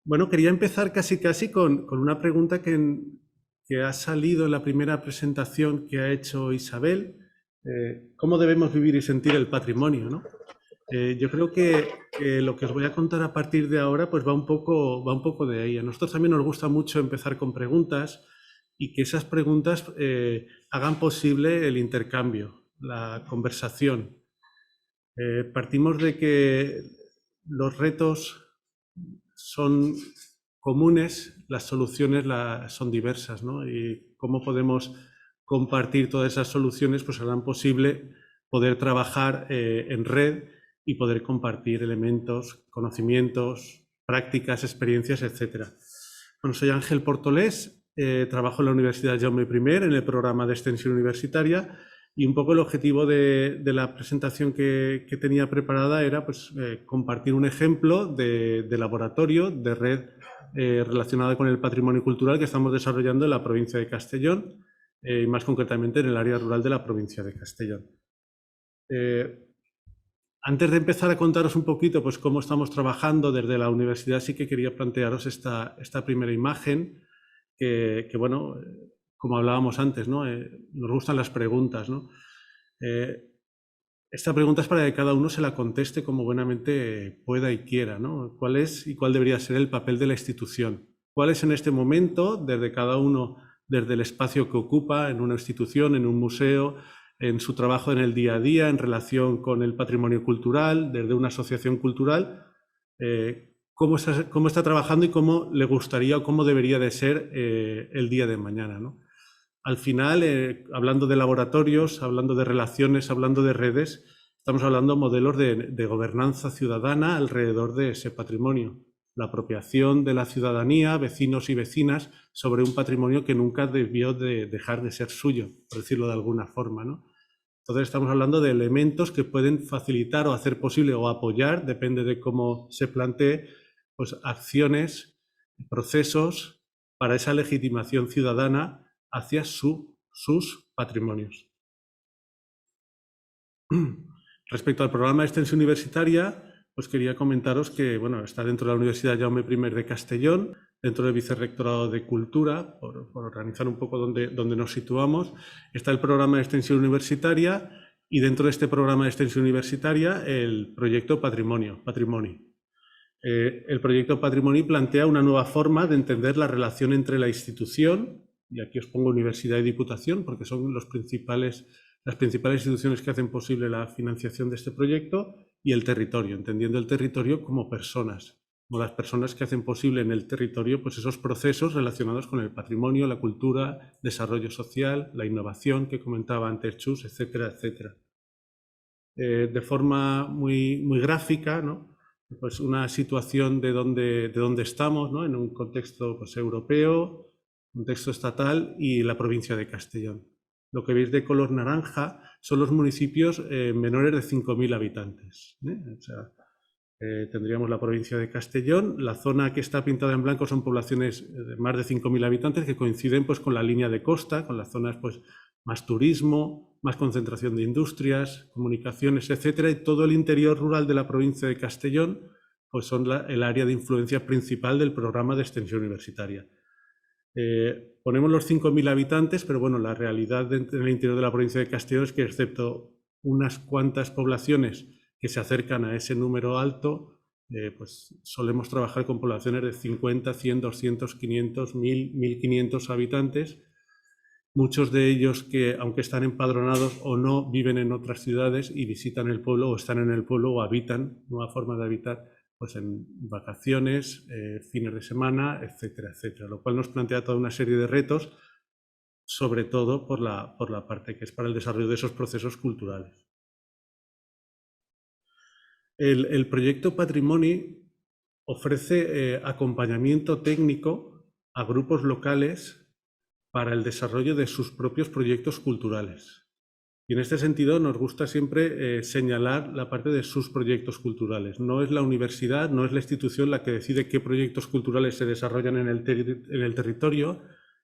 Bueno, quería empezar casi con una pregunta que ha salido en la primera presentación que ha hecho Isabel. ¿Cómo debemos vivir y sentir el patrimonio, ¿no? Yo creo que lo que os voy a contar a partir de ahora pues va un poco de ahí. A nosotros también nos gusta mucho empezar con preguntas y que esas preguntas hagan posible el intercambio, la conversación. Partimos de que los retos son comunes, las soluciones son diversas, ¿no? Y cómo podemos compartir todas esas soluciones pues harán posible poder trabajar en red y poder compartir elementos, conocimientos, prácticas, experiencias, etc. Bueno, soy Ángel Portolés, trabajo en la Universidad Jaume I en el programa de extensión universitaria y un poco el objetivo de la presentación que tenía preparada era pues, compartir un ejemplo de laboratorio, de red relacionada con el patrimonio cultural que estamos desarrollando en la provincia de Castellón y más concretamente en el área rural de la provincia de Castellón. Antes de empezar a contaros un poquito pues, cómo estamos trabajando desde la universidad, sí que quería plantearos esta primera imagen que bueno, como hablábamos antes, ¿no? Nos gustan las preguntas, ¿no? Esta pregunta es para que cada uno se la conteste como buenamente pueda y quiera, ¿no? ¿Cuál es y cuál debería ser el papel de la institución? ¿Cuál es en este momento, desde cada uno, desde el espacio que ocupa en una institución, en un museo, en su trabajo en el día a día, en relación con el patrimonio cultural, desde una asociación cultural, cómo está trabajando y cómo le gustaría o cómo debería de ser el día de mañana, ¿no? Al final, hablando de laboratorios, hablando de relaciones, hablando de redes, estamos hablando de modelos de gobernanza ciudadana alrededor de ese patrimonio. La apropiación de la ciudadanía, vecinos y vecinas, sobre un patrimonio que nunca debió de dejar de ser suyo, por decirlo de alguna forma, ¿no? Entonces estamos hablando de elementos que pueden facilitar o hacer posible o apoyar, depende de cómo se plantee, pues acciones, procesos para esa legitimación ciudadana hacia sus patrimonios. Respecto al programa de extensión universitaria, pues quería comentaros que bueno, está dentro de la Universidad Jaume I de Castellón, dentro del Vicerrectorado de Cultura, por organizar un poco dónde nos situamos. Está el programa de extensión universitaria y dentro de este programa de extensión universitaria el proyecto Patrimoni. El proyecto Patrimoni plantea una nueva forma de entender la relación entre la institución, y aquí os pongo universidad y diputación porque son las principales instituciones que hacen posible la financiación de este proyecto, y el territorio, entendiendo el territorio como personas, como las personas que hacen posible en el territorio pues esos procesos relacionados con el patrimonio, la cultura, desarrollo social, la innovación que comentaba antes Chus, etcétera, etcétera. De forma muy gráfica, ¿no? Pues una situación de dónde estamos, ¿no? En un contexto pues, europeo, contexto estatal y la provincia de Castellón. Lo que veis de color naranja son los municipios menores de 5.000 habitantes. O sea, tendríamos la provincia de Castellón. La zona que está pintada en blanco son poblaciones de más de 5.000 habitantes que coinciden pues, con la línea de costa, con las zonas pues, más turismo, más concentración de industrias, comunicaciones, etcétera, y todo el interior rural de la provincia de Castellón pues son el área de influencia principal del programa de extensión universitaria. Ponemos los 5.000 habitantes, pero bueno, la realidad en el interior de la provincia de Castellón es que excepto unas cuantas poblaciones que se acercan a ese número alto, pues solemos trabajar con poblaciones de 50, 100, 200, 500, 1.000, 1.500 habitantes. Muchos de ellos que, aunque están empadronados o no, viven en otras ciudades y visitan el pueblo o están en el pueblo o habitan, nueva forma de habitar, pues en vacaciones, fines de semana, etcétera, etcétera. Lo cual nos plantea toda una serie de retos, sobre todo por la parte que es para el desarrollo de esos procesos culturales. El proyecto Patrimoni ofrece acompañamiento técnico a grupos locales para el desarrollo de sus propios proyectos culturales. Y en este sentido nos gusta siempre señalar la parte de sus proyectos culturales. No es la universidad, no es la institución la que decide qué proyectos culturales se desarrollan en el territorio.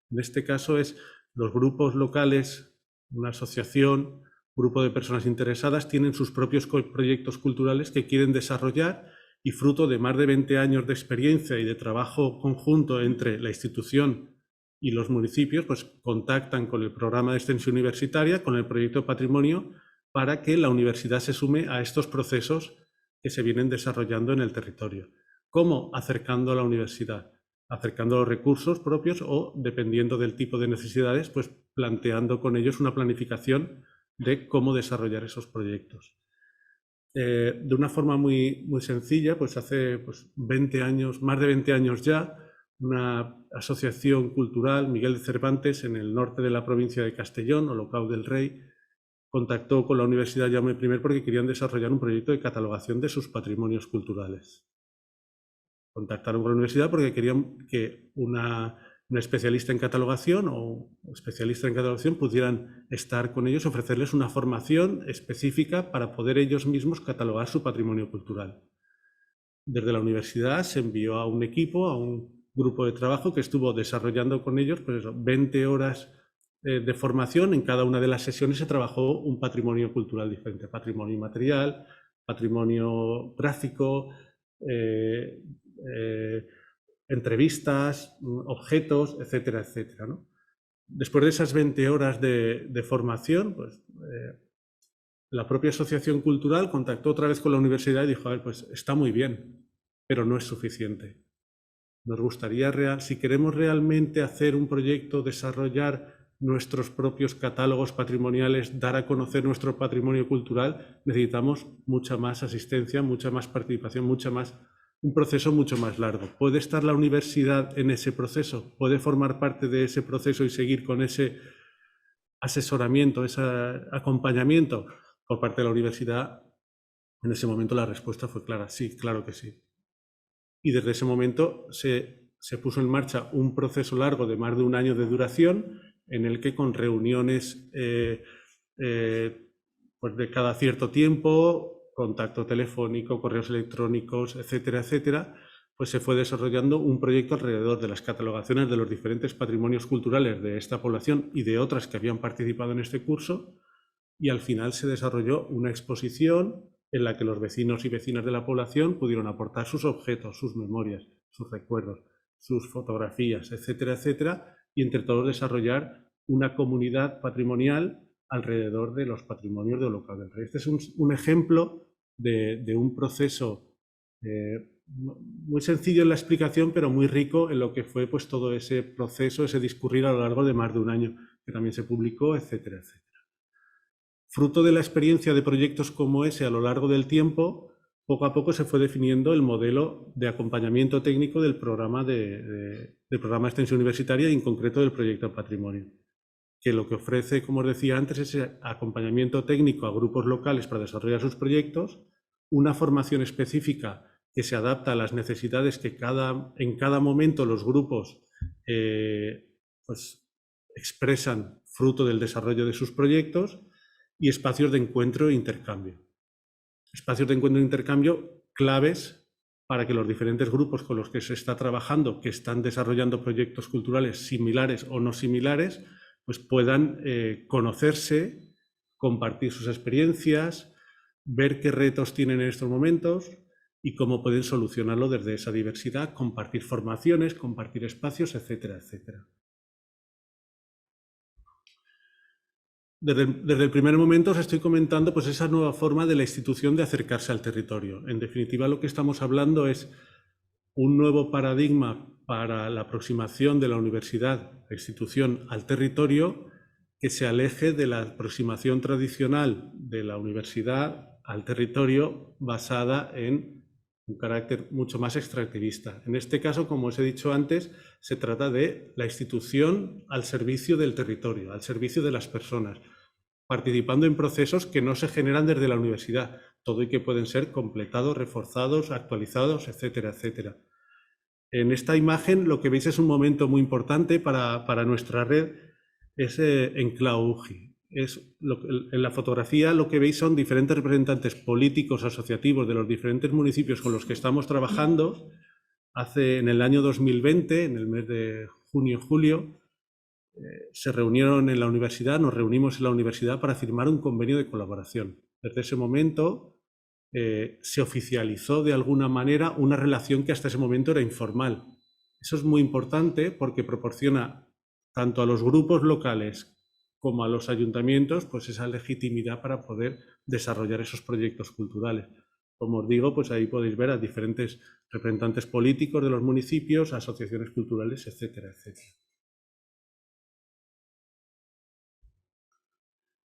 En este caso es los grupos locales, una asociación, grupo de personas interesadas, tienen sus propios proyectos culturales que quieren desarrollar y fruto de más de 20 años de experiencia y de trabajo conjunto entre la institución y los municipios, pues contactan con el programa de extensión universitaria, con el proyecto Patrimonio, para que la universidad se sume a estos procesos que se vienen desarrollando en el territorio. ¿Cómo? Acercando a la universidad, acercando los recursos propios o, dependiendo del tipo de necesidades, pues planteando con ellos una planificación de cómo desarrollar esos proyectos. De una forma muy sencilla, pues hace 20 años, más de 20 años ya, una asociación cultural, Miguel de Cervantes, en el norte de la provincia de Castellón, Olocau del Rey, contactó con la Universidad Jaume I porque querían desarrollar un proyecto de catalogación de sus patrimonios culturales. Contactaron con la universidad porque querían que una especialista en catalogación o especialista en catalogación pudieran estar con ellos, ofrecerles una formación específica para poder ellos mismos catalogar su patrimonio cultural. Desde la universidad se envió a un equipo, a un grupo de trabajo que estuvo desarrollando con ellos 20 horas de formación. En cada una de las sesiones se trabajó un patrimonio cultural diferente, patrimonio inmaterial, patrimonio gráfico, entrevistas, objetos, etcétera, etcétera, ¿no? Después de esas 20 horas de formación, la propia asociación cultural contactó otra vez con la universidad y dijo, a ver, pues está muy bien, pero no es suficiente. Nos gustaría, si queremos realmente hacer un proyecto, desarrollar nuestros propios catálogos patrimoniales, dar a conocer nuestro patrimonio cultural, necesitamos mucha más asistencia, mucha más participación, un proceso mucho más largo. ¿Puede estar la universidad en ese proceso? ¿Puede formar parte de ese proceso y seguir con ese asesoramiento, ese acompañamiento por parte de la universidad? En ese momento la respuesta fue clara, sí, claro que sí. Y desde ese momento se puso en marcha un proceso largo de más de un año de duración en el que con reuniones pues de cada cierto tiempo, contacto telefónico, correos electrónicos, etcétera, etcétera, pues se fue desarrollando un proyecto alrededor de las catalogaciones de los diferentes patrimonios culturales de esta población y de otras que habían participado en este curso, y al final se desarrolló una exposición en la que los vecinos y vecinas de la población pudieron aportar sus objetos, sus memorias, sus recuerdos, sus fotografías, etcétera, etcétera, y entre todos desarrollar una comunidad patrimonial alrededor de los patrimonios de Olocau del Rey. Este es un ejemplo de un proceso muy sencillo en la explicación, pero muy rico en lo que fue pues, todo ese proceso, ese discurrir a lo largo de más de un año, que también se publicó, etcétera, etcétera. Fruto de la experiencia de proyectos como ese a lo largo del tiempo, poco a poco se fue definiendo el modelo de acompañamiento técnico del programa de extensión universitaria y en concreto del proyecto Patrimonio, que lo que ofrece, como os decía antes, es acompañamiento técnico a grupos locales para desarrollar sus proyectos, una formación específica que se adapta a las necesidades que en cada momento los grupos pues, expresan fruto del desarrollo de sus proyectos, y espacios de encuentro e intercambio. Espacios de encuentro e intercambio claves para que los diferentes grupos con los que se está trabajando, que están desarrollando proyectos culturales similares o no similares, pues puedan conocerse, compartir sus experiencias, ver qué retos tienen en estos momentos y cómo pueden solucionarlo desde esa diversidad, compartir formaciones, compartir espacios, etcétera, etcétera. Desde el primer momento os estoy comentando pues, esa nueva forma de la institución de acercarse al territorio. En definitiva, lo que estamos hablando es un nuevo paradigma para la aproximación de la universidad, la institución, al territorio, que se aleje de la aproximación tradicional de la universidad al territorio basada en un carácter mucho más extractivista. En este caso, como os he dicho antes, se trata de la institución al servicio del territorio, al servicio de las personas, participando en procesos que no se generan desde la universidad, todo y que pueden ser completados, reforzados, actualizados, etcétera, etcétera. En esta imagen lo que veis es un momento muy importante para nuestra red, es en Claugi. En la fotografía lo que veis son diferentes representantes políticos asociativos de los diferentes municipios con los que estamos trabajando. En el año 2020, en el mes de junio-julio, se reunieron en la universidad, nos reunimos en la universidad para firmar un convenio de colaboración. Desde ese momento se oficializó de alguna manera una relación que hasta ese momento era informal. Eso es muy importante porque proporciona tanto a los grupos locales como a los ayuntamientos pues esa legitimidad para poder desarrollar esos proyectos culturales. Como os digo, pues ahí podéis ver a diferentes representantes políticos de los municipios, asociaciones culturales, etcétera, etcétera.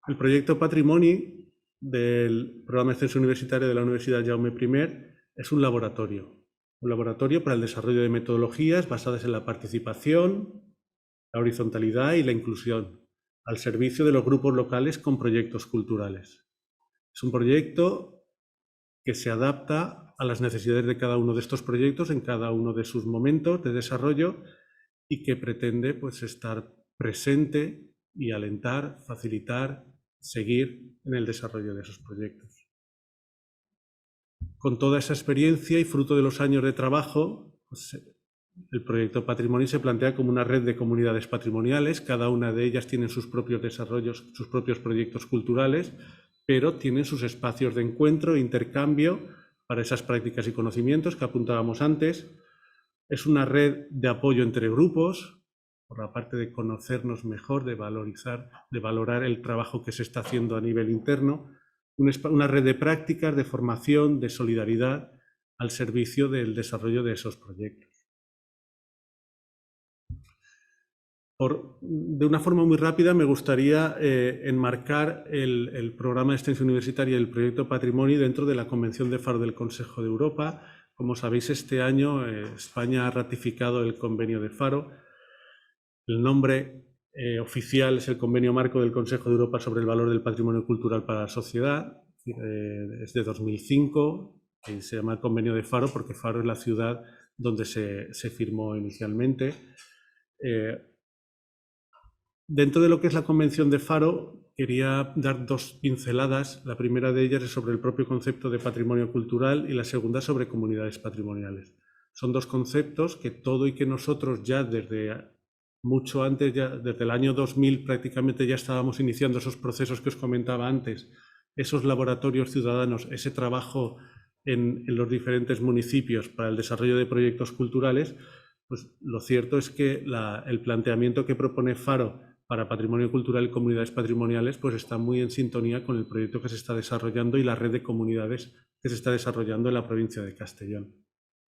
El proyecto Patrimoni del programa de extensión universitario de la Universidad Jaume I es un laboratorio para el desarrollo de metodologías basadas en la participación, la horizontalidad y la inclusión, al servicio de los grupos locales con proyectos culturales. Es un proyecto que se adapta a las necesidades de cada uno de estos proyectos en cada uno de sus momentos de desarrollo y que pretende pues, estar presente y alentar, facilitar, seguir en el desarrollo de esos proyectos. Con toda esa experiencia y fruto de los años de trabajo, pues, el proyecto Patrimoni se plantea como una red de comunidades patrimoniales. Cada una de ellas tiene sus propios desarrollos, sus propios proyectos culturales, pero tienen sus espacios de encuentro e intercambio para esas prácticas y conocimientos que apuntábamos antes. Es una red de apoyo entre grupos, por la parte de conocernos mejor, de valorar el trabajo que se está haciendo a nivel interno. Una red de prácticas, de formación, de solidaridad al servicio del desarrollo de esos proyectos. De una forma muy rápida me gustaría enmarcar el programa de extensión universitaria y el proyecto Patrimoni dentro de la Convención de Faro del Consejo de Europa. Como sabéis, este año España ha ratificado el convenio de Faro. El nombre oficial es el Convenio Marco del Consejo de Europa sobre el valor del patrimonio cultural para la sociedad. Es de 2005 y se llama el Convenio de Faro porque Faro es la ciudad donde se firmó inicialmente. Dentro de lo que es la Convención de Faro, quería dar dos pinceladas. La primera de ellas es sobre el propio concepto de patrimonio cultural y la segunda sobre comunidades patrimoniales. Son dos conceptos que todo y que nosotros ya desde mucho antes, ya desde el año 2000 prácticamente ya estábamos iniciando esos procesos que os comentaba antes, esos laboratorios ciudadanos, ese trabajo en los diferentes municipios para el desarrollo de proyectos culturales, pues lo cierto es que el planteamiento que propone Faro para patrimonio cultural y comunidades patrimoniales pues está muy en sintonía con el proyecto que se está desarrollando y la red de comunidades que se está desarrollando en la provincia de Castellón.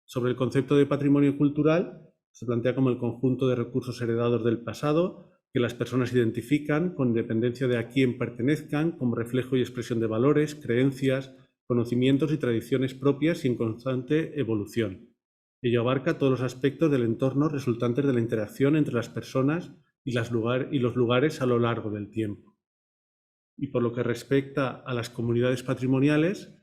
Sobre el concepto de patrimonio cultural, se plantea como el conjunto de recursos heredados del pasado que las personas identifican con independencia de a quién pertenezcan, como reflejo y expresión de valores, creencias, conocimientos y tradiciones propias y en constante evolución. Ello abarca todos los aspectos del entorno resultantes de la interacción entre las personas y los lugares a lo largo del tiempo. Y por lo que respecta a las comunidades patrimoniales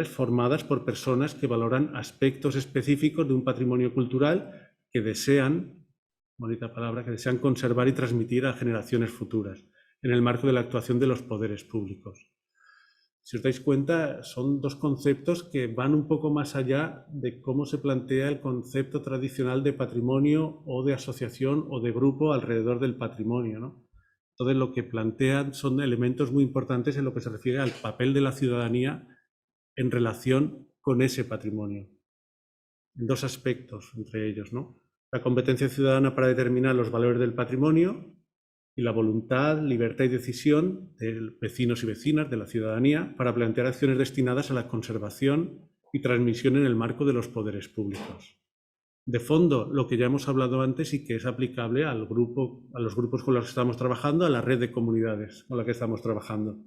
formadas por personas que valoran aspectos específicos de un patrimonio cultural que desean, bonita palabra, que desean conservar y transmitir a generaciones futuras, en el marco de la actuación de los poderes públicos. Si os dais cuenta, son dos conceptos que van un poco más allá de cómo se plantea el concepto tradicional de patrimonio o de asociación o de grupo alrededor del patrimonio, ¿no? Entonces, lo que plantean son elementos muy importantes en lo que se refiere al papel de la ciudadanía en relación con ese patrimonio. En dos aspectos entre ellos, ¿no? La competencia ciudadana para determinar los valores del patrimonio y la voluntad, libertad y decisión de vecinos y vecinas, de la ciudadanía, para plantear acciones destinadas a la conservación y transmisión en el marco de los poderes públicos. De fondo, lo que ya hemos hablado antes y que es aplicable a los grupos con los que estamos trabajando, a la red de comunidades con la que estamos trabajando.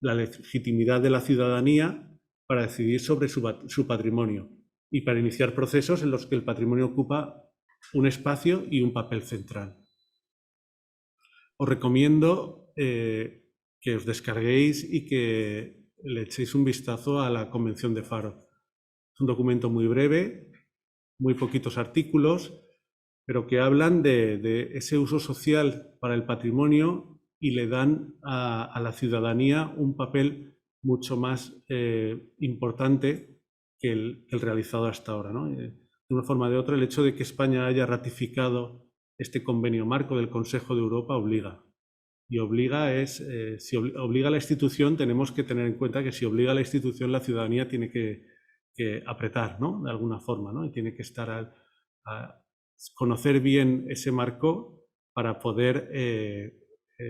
La legitimidad de la ciudadanía para decidir sobre su patrimonio y para iniciar procesos en los que el patrimonio ocupa un espacio y un papel central. Os recomiendo que os descarguéis y que le echéis un vistazo a la Convención de Faro. Es un documento muy breve, muy poquitos artículos, pero que hablan de ese uso social para el patrimonio y le dan a la ciudadanía un papel mucho más importante que el realizado hasta ahora, ¿no? De una forma o de otra, el hecho de que España haya ratificado este convenio marco del Consejo de Europa obliga. Y obliga si obliga a la institución, tenemos que tener en cuenta que si obliga a la institución, la ciudadanía tiene que apretar, ¿no? De alguna forma, ¿no? Y tiene que estar a conocer bien ese marco para poder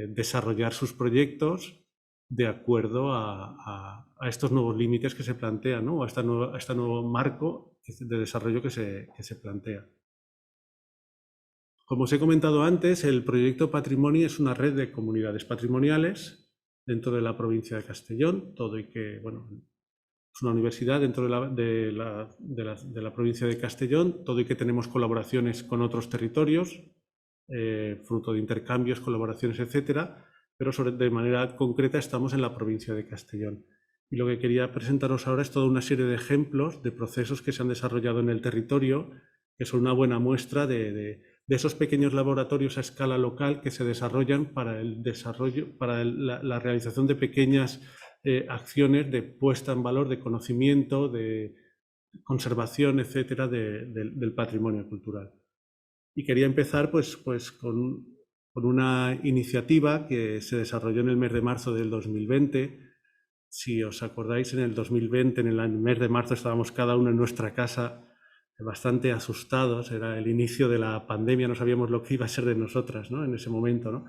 desarrollar sus proyectos de acuerdo a estos nuevos límites que se plantean, ¿no? A este nuevo marco de desarrollo que se plantea. Como os he comentado antes, el proyecto Patrimoni es una red de comunidades patrimoniales dentro de la provincia de Castellón, todo y que, bueno, es una universidad dentro de la provincia de Castellón, todo y que tenemos colaboraciones con otros territorios, fruto de intercambios, colaboraciones, etcétera, pero de manera concreta estamos en la provincia de Castellón. Y lo que quería presentaros ahora es toda una serie de ejemplos de procesos que se han desarrollado en el territorio, que son una buena muestra de esos pequeños laboratorios a escala local que se desarrollan para la realización de pequeñas acciones de puesta en valor, de conocimiento, de conservación, etcétera, del patrimonio cultural. Y quería empezar pues con una iniciativa que se desarrolló en el mes de marzo del 2020. Si os acordáis, en el 2020, en el mes de marzo, estábamos cada uno en nuestra casa bastante asustados. Era el inicio de la pandemia, no sabíamos lo que iba a ser de nosotras, ¿no? En ese momento, ¿no?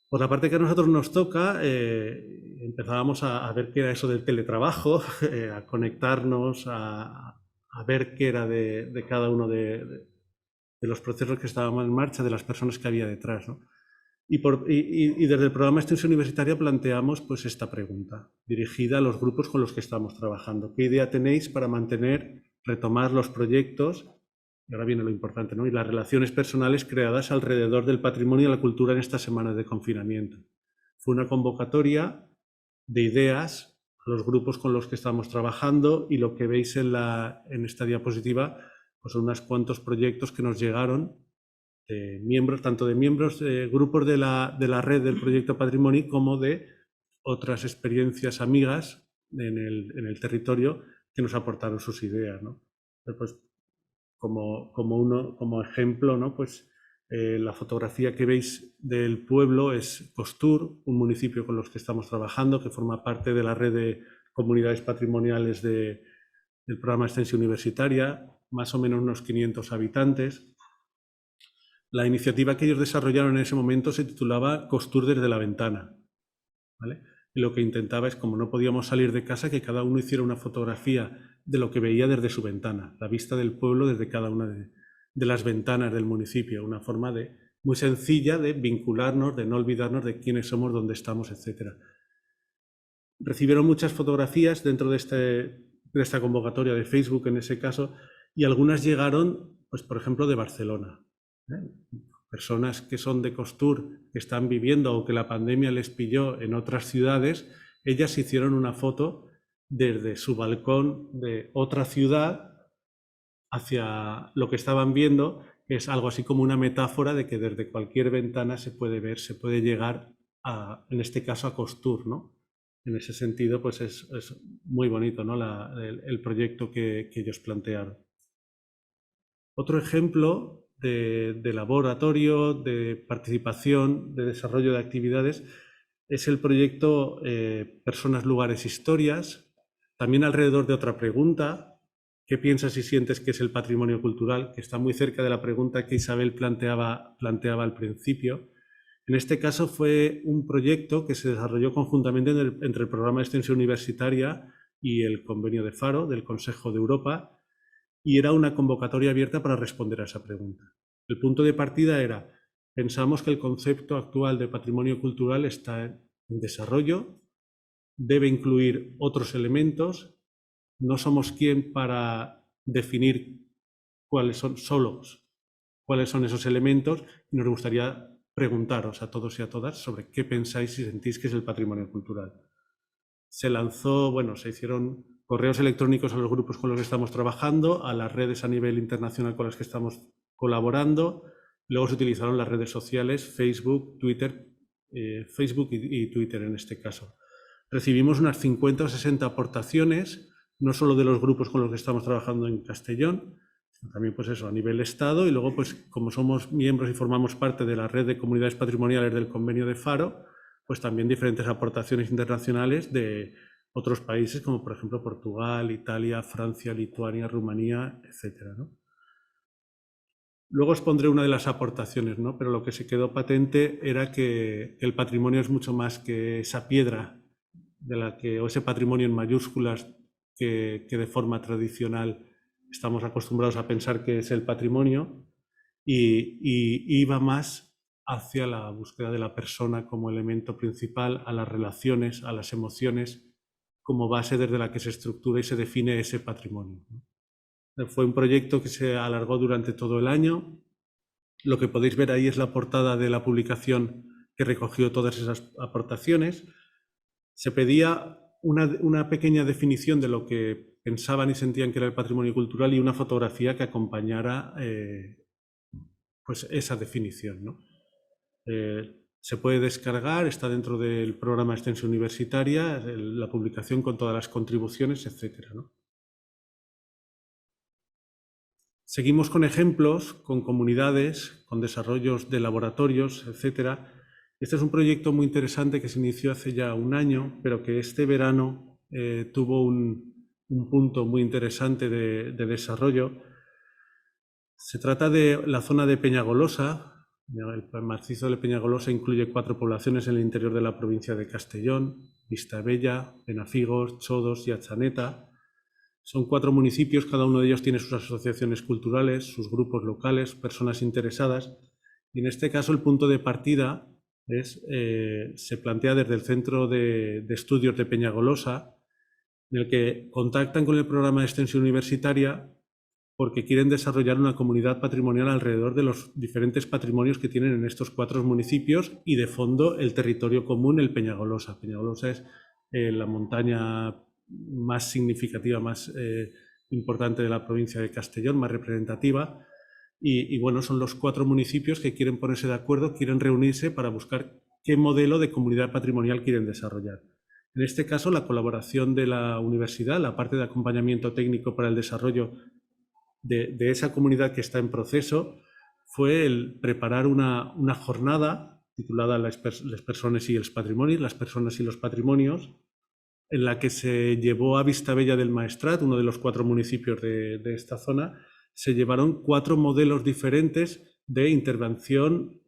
Por la parte que a nosotros nos toca, empezábamos a ver qué era eso del teletrabajo, a conectarnos, a ver qué era de cada uno de los procesos que estaban en marcha, de las personas que había detrás, ¿no? Y desde el programa Extensión Universitaria planteamos pues esta pregunta, dirigida a los grupos con los que estamos trabajando. ¿Qué idea tenéis para retomar los proyectos? Y ahora viene lo importante, ¿no? Y las relaciones personales creadas alrededor del patrimonio y la cultura en estas semanas de confinamiento. Fue una convocatoria de ideas a los grupos con los que estamos trabajando, y lo que veis en esta diapositiva pues son unos cuantos proyectos que nos llegaron de miembros, tanto de miembros de grupos de la red del proyecto Patrimoni como de otras experiencias amigas en el territorio que nos aportaron sus ideas, ¿no? Pues, como ejemplo, ¿no? Pues la fotografía que veis del pueblo es Costur, un municipio con los que estamos trabajando, que forma parte de la red de comunidades patrimoniales del programa Extensión Universitaria, más o menos unos 500 habitantes. La iniciativa que ellos desarrollaron en ese momento se titulaba Costur desde la ventana, ¿vale? Y lo que intentaba es, como no podíamos salir de casa, que cada uno hiciera una fotografía de lo que veía desde su ventana, la vista del pueblo desde cada una de las ventanas del municipio, una forma muy sencilla de vincularnos, de no olvidarnos de quiénes somos, dónde estamos, etc. Recibieron muchas fotografías dentro de esta convocatoria de Facebook, en ese caso, y algunas llegaron, pues, por ejemplo, de Barcelona. Personas que son de Costur, que están viviendo o que la pandemia les pilló en otras ciudades, ellas hicieron una foto desde su balcón de otra ciudad hacia lo que estaban viendo, que es algo así como una metáfora de que desde cualquier ventana se puede ver, se puede llegar en este caso, a Costur, ¿no? En ese sentido, pues es muy bonito, ¿no? El proyecto que ellos plantearon. Otro ejemplo de laboratorio, de participación, de desarrollo de actividades, es el proyecto Personas, Lugares, Historias, también alrededor de otra pregunta: ¿qué piensas y sientes que es el patrimonio cultural?, que está muy cerca de la pregunta que Isabel planteaba al principio. En este caso fue un proyecto que se desarrolló conjuntamente entre el programa de extensión universitaria y el convenio de Faro, del Consejo de Europa, y era una convocatoria abierta para responder a esa pregunta. El punto de partida era: pensamos que el concepto actual de patrimonio cultural está en desarrollo, debe incluir otros elementos, no somos quien para definir cuáles son esos elementos, y nos gustaría preguntaros a todos y a todas sobre qué pensáis y sentís que es el patrimonio cultural. Se hicieron correos electrónicos a los grupos con los que estamos trabajando, a las redes a nivel internacional con las que estamos colaborando. Luego se utilizaron las redes sociales, Facebook, Twitter, Facebook y Twitter en este caso. Recibimos unas 50 o 60 aportaciones, no solo de los grupos con los que estamos trabajando en Castellón, También, pues eso, a nivel Estado, y luego, pues como somos miembros y formamos parte de la red de comunidades patrimoniales del Convenio de Faro, pues también diferentes aportaciones internacionales de otros países, como por ejemplo Portugal, Italia, Francia, Lituania, Rumanía, etcétera, ¿no? Luego os pondré una de las aportaciones, ¿no? Pero lo que se quedó patente era que el patrimonio es mucho más que esa piedra o ese patrimonio en mayúsculas que de forma tradicional estamos acostumbrados a pensar que es el patrimonio, y iba más hacia la búsqueda de la persona como elemento principal, a las relaciones, a las emociones, como base desde la que se estructura y se define ese patrimonio, ¿no? Fue un proyecto que se alargó durante todo el año. Lo que podéis ver ahí es la portada de la publicación que recogió todas esas aportaciones. Se pedía una pequeña definición de lo que pensaban y sentían que era el patrimonio cultural y una fotografía que acompañara pues esa definición, ¿no? Se puede descargar, está dentro del programa de extensión universitaria, la publicación con todas las contribuciones, etcétera, ¿no? Seguimos con ejemplos, con comunidades, con desarrollos de laboratorios, etcétera. Este es un proyecto muy interesante que se inició hace ya un año, pero que este verano tuvo un punto muy interesante de desarrollo. Se trata de la zona de Peñagolosa. El macizo de Peñagolosa incluye 4 poblaciones en el interior de la provincia de Castellón: Vistabella, Benafigos, Chodos y Atxaneta. Son 4 municipios, cada uno de ellos tiene sus asociaciones culturales, sus grupos locales, personas interesadas. Y en este caso el punto de partida se plantea desde el Centro de Estudios de Peñagolosa, en el que contactan con el programa de extensión universitaria porque quieren desarrollar una comunidad patrimonial alrededor de los diferentes patrimonios que tienen en estos 4 municipios, y de fondo el territorio común, el Peñagolosa. Peñagolosa es la montaña más significativa, más importante de la provincia de Castellón, más representativa, y bueno, son los 4 municipios que quieren ponerse de acuerdo, quieren reunirse para buscar qué modelo de comunidad patrimonial quieren desarrollar. En este caso, la colaboración de la universidad, la parte de acompañamiento técnico para el desarrollo de esa comunidad que está en proceso, fue el preparar una jornada titulada las personas y los patrimonios, en la que se llevó a Vistabella del Maestrat, uno de los 4 municipios de esta zona. Se llevaron 4 modelos diferentes de intervención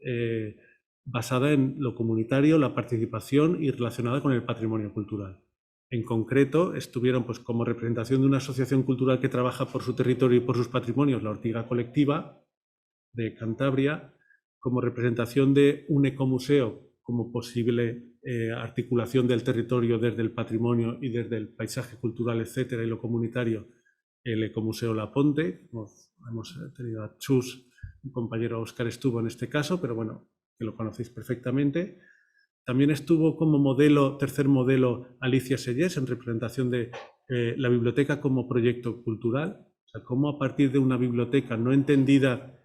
basada en lo comunitario, la participación y relacionada con el patrimonio cultural. En concreto, estuvieron, pues, como representación de una asociación cultural que trabaja por su territorio y por sus patrimonios, la Ortiga Colectiva de Cantabria; como representación de un ecomuseo como posible articulación del territorio desde el patrimonio y desde el paisaje cultural, etcétera, y lo comunitario, el Ecomuseo La Ponte. Hemos tenido a Chus, mi compañero Óscar estuvo en este caso, pero bueno, que lo conocéis perfectamente. También estuvo como modelo, tercer modelo, Alicia Sellés, en representación de la biblioteca como proyecto cultural. O sea, cómo a partir de una biblioteca no entendida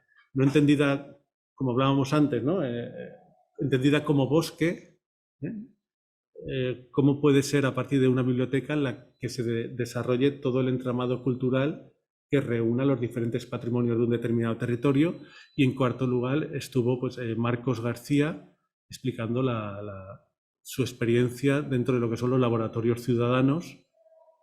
como hablábamos antes, ¿no? Entendida como bosque, cómo puede ser a partir de una biblioteca en la que se desarrolle todo el entramado cultural que reúna los diferentes patrimonios de un determinado territorio. Y en cuarto lugar estuvo, pues, Marcos García, explicando su experiencia dentro de lo que son los laboratorios ciudadanos,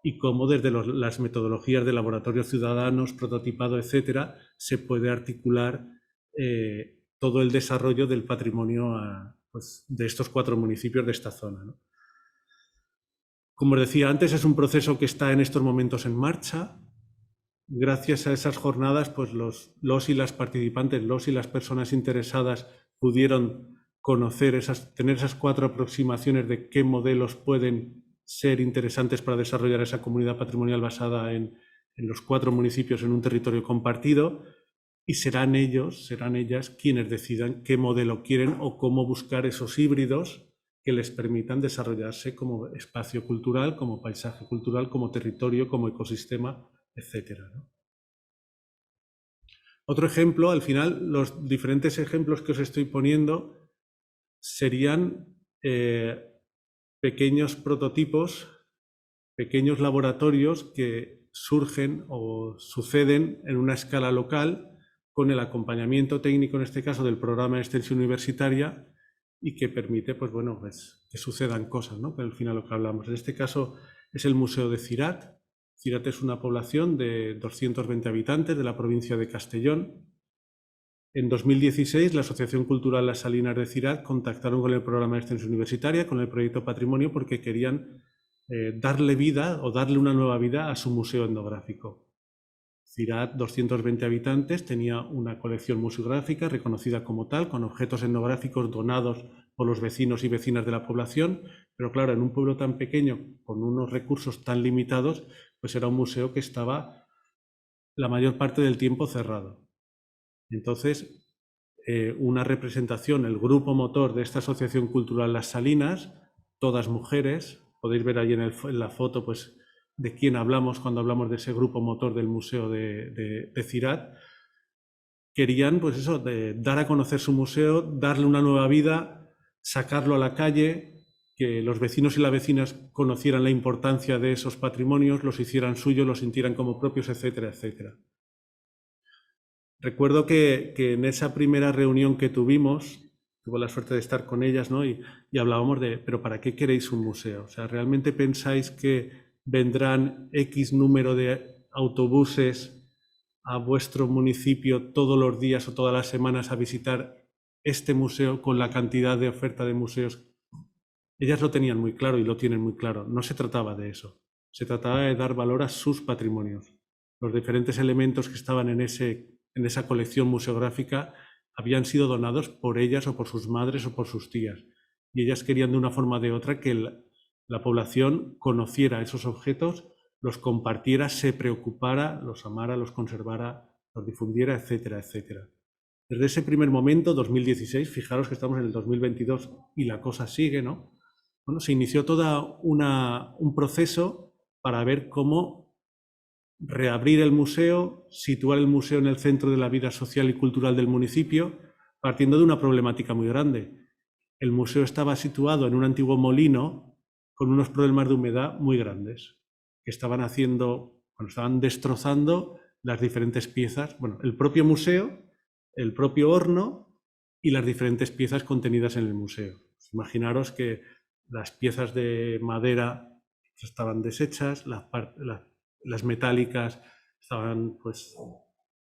y cómo desde las metodologías de laboratorios ciudadanos, prototipado, etcétera, se puede articular todo el desarrollo del patrimonio pues, de estos 4 municipios de esta zona, ¿no? Como os decía antes, es un proceso que está en estos momentos en marcha. Gracias a esas jornadas, pues los y las participantes, los y las personas interesadas pudieron conocer tener esas 4 aproximaciones de qué modelos pueden ser interesantes para desarrollar esa comunidad patrimonial basada en los 4 municipios en un territorio compartido, y serán ellas quienes decidan qué modelo quieren o cómo buscar esos híbridos que les permitan desarrollarse como espacio cultural, como paisaje cultural, como territorio, como ecosistema, etcétera, ¿no? Otro ejemplo, al final, los diferentes ejemplos que os estoy poniendo serían pequeños prototipos, pequeños laboratorios que surgen o suceden en una escala local con el acompañamiento técnico, en este caso, del programa de extensión universitaria y que permite, pues bueno, pues que sucedan cosas, ¿no? Que al final lo que hablamos. En este caso es el Museo de Cirat. Cirat es una población de 220 habitantes de la provincia de Castellón. En 2016, la Asociación Cultural Las Salinas de Cirat contactaron con el programa de extensión universitaria, con el proyecto Patrimonio, porque querían darle vida o darle una nueva vida a su museo etnográfico. Cirat, 220 habitantes, tenía una colección museográfica reconocida como tal, con objetos etnográficos donados por los vecinos y vecinas de la población, pero claro, en un pueblo tan pequeño, con unos recursos tan limitados, pues era un museo que estaba la mayor parte del tiempo cerrado. Entonces, una representación, el grupo motor de esta Asociación Cultural Las Salinas, todas mujeres, podéis ver ahí en la foto, pues, de quién hablamos cuando hablamos de ese grupo motor del Museo de Cirat, querían, pues eso, dar a conocer su museo, darle una nueva vida, sacarlo a la calle, que los vecinos y las vecinas conocieran la importancia de esos patrimonios, los hicieran suyos, los sintieran como propios, etcétera, etcétera. Recuerdo que en esa primera reunión que tuvimos, tuve la suerte de estar con ellas, ¿no? Y hablábamos de, pero ¿para qué queréis un museo? O sea, ¿realmente pensáis que vendrán X número de autobuses a vuestro municipio todos los días o todas las semanas a visitar este museo con la cantidad de oferta de museos? Ellas lo tenían muy claro y lo tienen muy claro. No se trataba de eso. Se trataba de dar valor a sus patrimonios. Los diferentes elementos que estaban en esa colección museográfica habían sido donados por ellas o por sus madres o por sus tías. Y ellas querían de una forma o de otra que la población conociera esos objetos, los compartiera, se preocupara, los amara, los conservara, los difundiera, etcétera, etcétera. Desde ese primer momento, 2016, fijaros que estamos en el 2022 y la cosa sigue, ¿no? Bueno, se inició todo un proceso para ver cómo reabrir el museo, situar el museo en el centro de la vida social y cultural del municipio, partiendo de una problemática muy grande. El museo estaba situado en un antiguo molino con unos problemas de humedad muy grandes, que estaban estaban destrozando las diferentes piezas, bueno, el propio museo, el propio horno y las diferentes piezas contenidas en el museo. Imaginaros que las piezas de madera estaban deshechas, las metálicas estaban, pues,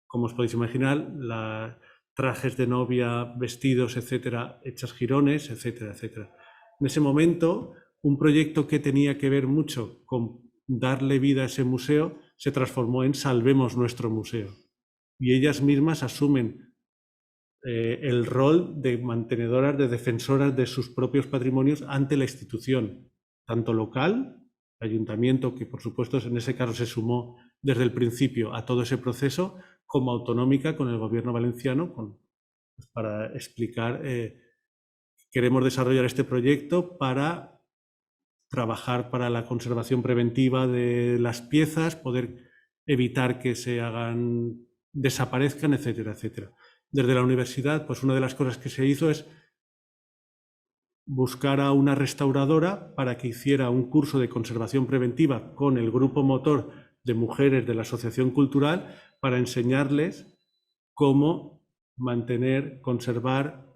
como os podéis imaginar, trajes de novia, vestidos, etcétera, hechas jirones, etcétera, etcétera. En ese momento, un proyecto que tenía que ver mucho con darle vida a ese museo se transformó en Salvemos nuestro museo. Y ellas mismas asumen el rol de mantenedoras, de defensoras de sus propios patrimonios ante la institución, tanto local, ayuntamiento, que por supuesto en ese caso se sumó desde el principio a todo ese proceso, como autonómica con el gobierno valenciano, pues para explicar, queremos desarrollar este proyecto para trabajar para la conservación preventiva de las piezas, poder evitar que desaparezcan, etcétera, etcétera. Desde la universidad, pues una de las cosas que se hizo es buscar a una restauradora para que hiciera un curso de conservación preventiva con el grupo motor de mujeres de la Asociación Cultural para enseñarles cómo mantener, conservar,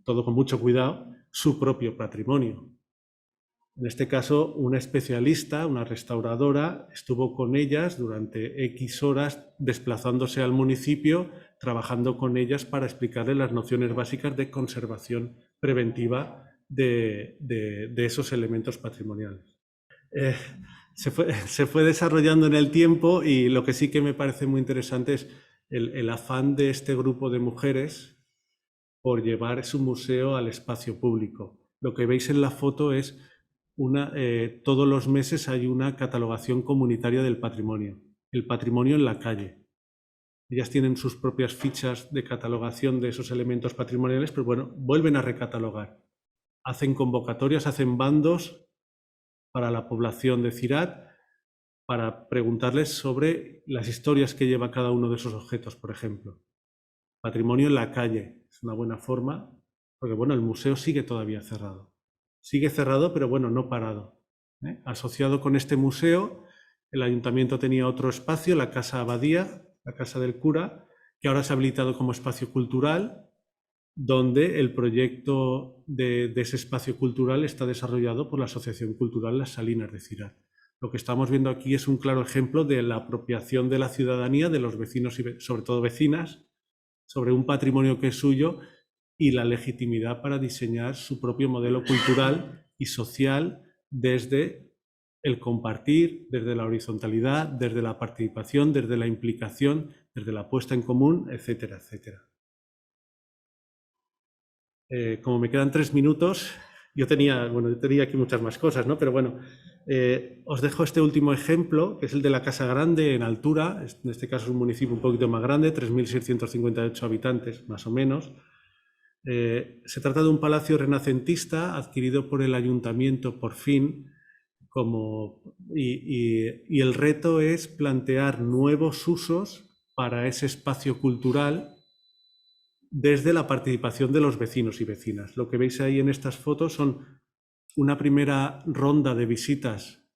todo con mucho cuidado, su propio patrimonio. En este caso, una especialista, una restauradora, estuvo con ellas durante X horas desplazándose al municipio, trabajando con ellas para explicarles las nociones básicas de conservación preventiva de esos elementos patrimoniales. Se fue desarrollando en el tiempo y lo que sí que me parece muy interesante es el afán de este grupo de mujeres por llevar su museo al espacio público. Lo que veis en la foto es todos los meses hay una catalogación comunitaria del patrimonio, el patrimonio en la calle. Ellas tienen sus propias fichas de catalogación de esos elementos patrimoniales, pero bueno, vuelven a recatalogar. Hacen convocatorias, hacen bandos para la población de Cirat para preguntarles sobre las historias que lleva cada uno de esos objetos, por ejemplo. Patrimonio en la calle es una buena forma, porque bueno, el museo sigue todavía cerrado. Sigue cerrado, pero bueno, no parado. Asociado con este museo el ayuntamiento tenía otro espacio, la Casa Abadía, la Casa del Cura, que ahora se ha habilitado como espacio cultural, donde el proyecto de ese espacio cultural está desarrollado por la Asociación Cultural Las Salinas de Cirat. Lo que estamos viendo aquí es un claro ejemplo de la apropiación de la ciudadanía, de los vecinos y sobre todo vecinas, sobre un patrimonio que es suyo y la legitimidad para diseñar su propio modelo cultural y social desde el compartir, desde la horizontalidad, desde la participación, desde la implicación, desde la puesta en común, etcétera, etcétera. Como me quedan 3 minutos, yo tenía aquí muchas más cosas, ¿no? Pero bueno, os dejo este último ejemplo, que es el de la Casa Grande en altura. En este caso es un municipio un poquito más grande, 3.658 habitantes, más o menos. Se trata de un palacio renacentista adquirido por el ayuntamiento por fin, y el reto es plantear nuevos usos para ese espacio cultural desde la participación de los vecinos y vecinas. Lo que veis ahí en estas fotos son una primera ronda de visitas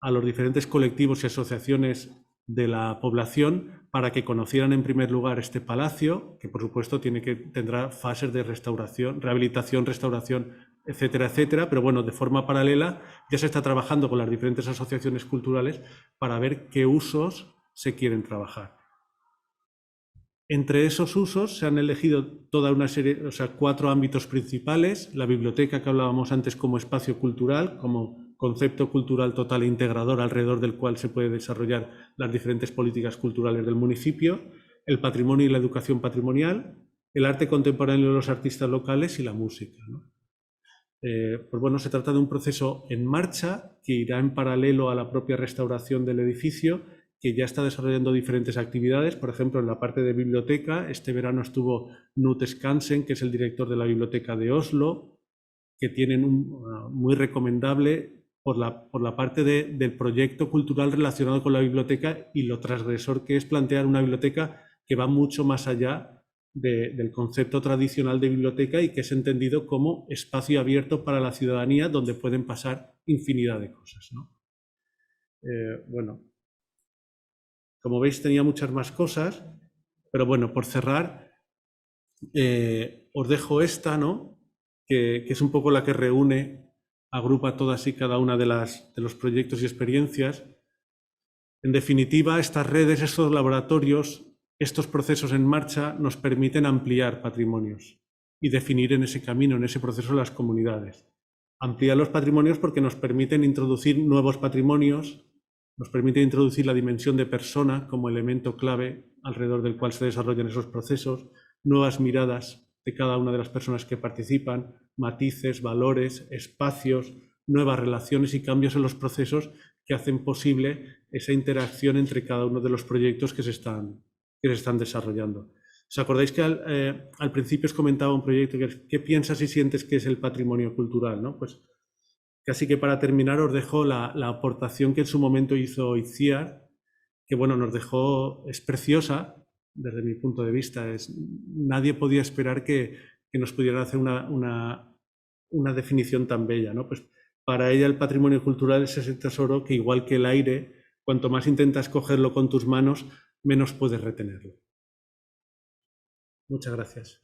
a los diferentes colectivos y asociaciones de la población para que conocieran en primer lugar este palacio, que por supuesto tendrá fases de restauración, rehabilitación, restauración, etcétera, etcétera, pero bueno, de forma paralela ya se está trabajando con las diferentes asociaciones culturales para ver qué usos se quieren trabajar. Entre esos usos se han elegido toda una serie, 4 ámbitos principales: la biblioteca que hablábamos antes como espacio cultural, como concepto cultural total e integrador alrededor del cual se puede desarrollar las diferentes políticas culturales del municipio, el patrimonio y la educación patrimonial, el arte contemporáneo de los artistas locales y la música, ¿no? Pues bueno, se trata de un proceso en marcha que irá en paralelo a la propia restauración del edificio, que ya está desarrollando diferentes actividades. Por ejemplo, en la parte de biblioteca, este verano estuvo Knut Skansen, que es el director de la Biblioteca de Oslo, que tienen muy recomendable por la parte del proyecto cultural relacionado con la biblioteca y lo transgresor que es plantear una biblioteca que va mucho más allá del concepto tradicional de biblioteca y que es entendido como espacio abierto para la ciudadanía donde pueden pasar infinidad de cosas, ¿no? Bueno, como veis tenía muchas más cosas, pero bueno, por cerrar, os dejo esta, ¿no? Que es un poco la que reúne, agrupa todas y cada una de los proyectos y experiencias. En definitiva, estas redes, estos laboratorios, estos procesos en marcha nos permiten ampliar patrimonios y definir en ese camino, en ese proceso, las comunidades. Ampliar los patrimonios porque nos permiten introducir nuevos patrimonios, nos permite introducir la dimensión de persona como elemento clave alrededor del cual se desarrollan esos procesos, nuevas miradas de cada una de las personas que participan, matices, valores, espacios, nuevas relaciones y cambios en los procesos que hacen posible esa interacción entre cada uno de los proyectos que se están desarrollando. ¿Os acordáis que al principio os comentaba un proyecto que ¿qué piensas y sientes que es el patrimonio cultural, ¿no? Pues casi que para terminar os dejo la aportación que en su momento hizo Itziar, que bueno, nos dejó, es preciosa desde mi punto de vista. Nadie podía esperar que nos pudieran hacer una definición tan bella, ¿no? Pues para ella el patrimonio cultural es ese tesoro que, igual que el aire, cuanto más intentas cogerlo con tus manos, menos puedes retenerlo. Muchas gracias.